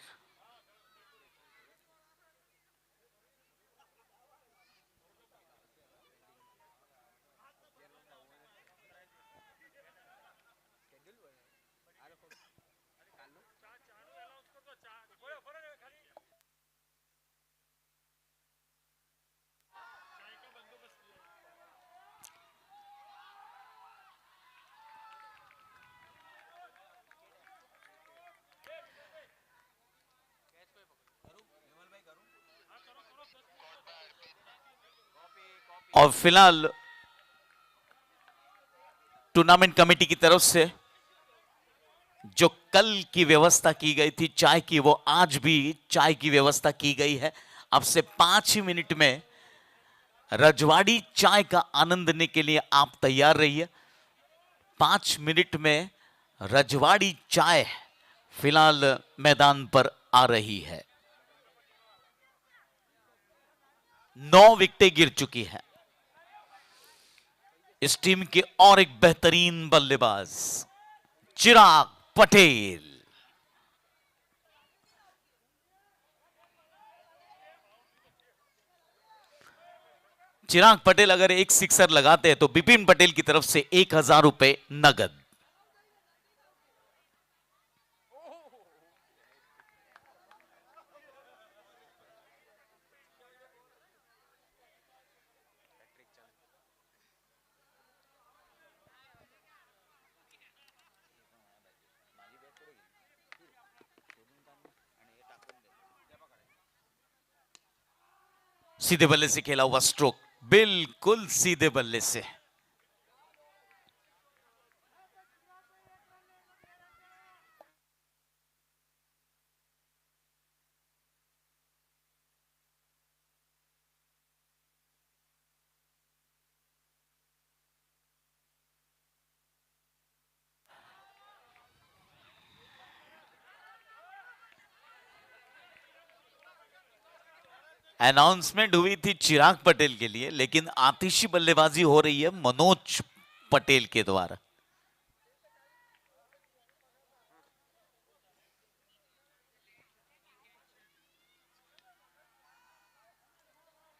और फिलहाल टूर्नामेंट कमेटी की तरफ से जो कल की व्यवस्था की गई थी चाय की, वो आज भी चाय की व्यवस्था की गई है। अब से 5 मिनट में रजवाड़ी चाय का आनंद लेने के लिए आप तैयार रहिए। 5 मिनट में रजवाड़ी चाय फिलहाल मैदान पर आ रही है। 9 विकेटें गिर चुकी है इस टीम के और एक बेहतरीन बल्लेबाज चिराग पटेल। चिराग पटेल अगर एक सिक्सर लगाते हैं तो बिपिन पटेल की तरफ से 1000 रुपए नगद। सीधे बल्ले से खेला हुआ स्ट्रोक, बिल्कुल सीधे बल्ले से। अनाउंसमेंट हुई थी चिराग पटेल के लिए, लेकिन आतिशी बल्लेबाजी हो रही है मनोज पटेल के द्वारा।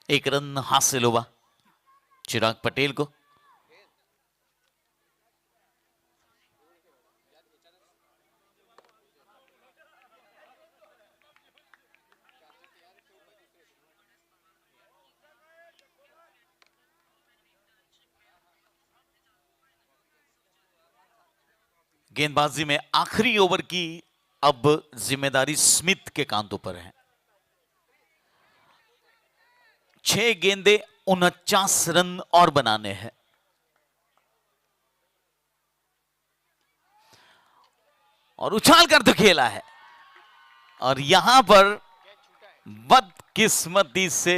एक रन हासिल हुआ चिराग पटेल को। गेंदबाजी में आखिरी ओवर की अब जिम्मेदारी स्मिथ के कांधों पर है। 6 गेंदे 49 रन और बनाने हैं। और उछाल कर तो खेला है और यहां पर बदकिस्मती से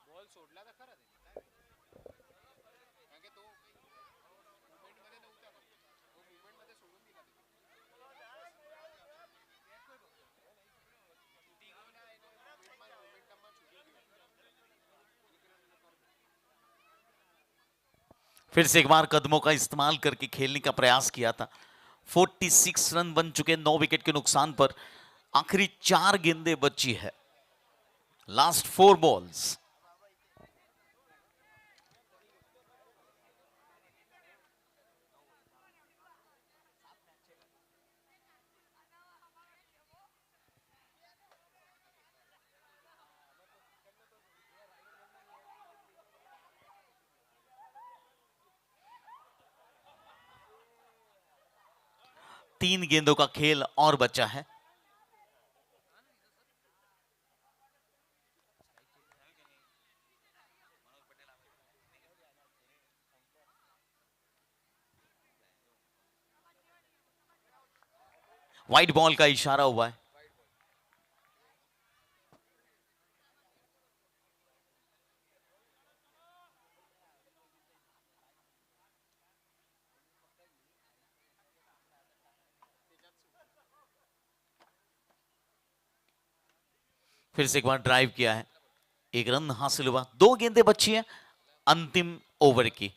बॉल सोडला तर खरा त्यांनी कारण की तो मुवमेंट मध्ये नव्हता तो मुवमेंट मध्ये सोडून दिला फिर से एक बार कदमों का इस्तेमाल करके खेलने का प्रयास किया था। 46 रन बन चुके 9 विकेट के नुकसान पर। आखिरी 4 गेंदें बची है। Last 4 balls. तीन गेंदों का खेल और बचा है। व्हाइट बॉल का इशारा हुआ है। फिर से एक बार ड्राइव किया है। 1 रन हासिल हुआ। 2 गेंदें बची हैं अंतिम ओवर की।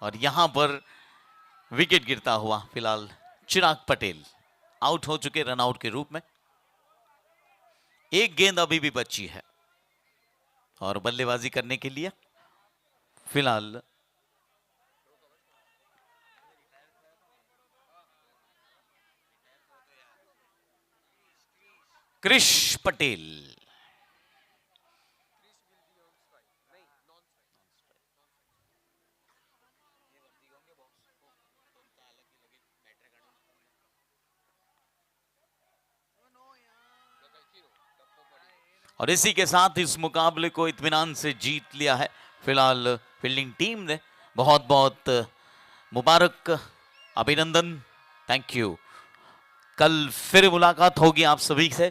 और यहां पर विकेट गिरता हुआ फिलहाल चिराग पटेल आउट हो चुके रन आउट के रूप में। 1 गेंद अभी भी बची है और बल्लेबाजी करने के लिए फिलहाल क्रिश पटेल। और इसी के साथ इस मुकाबले को इत्मीनान से जीत लिया है फिलहाल फील्डिंग टीम ने। बहुत बहुत मुबारक, अभिनंदन, थैंक यू। कल फिर मुलाकात होगी आप सभी से।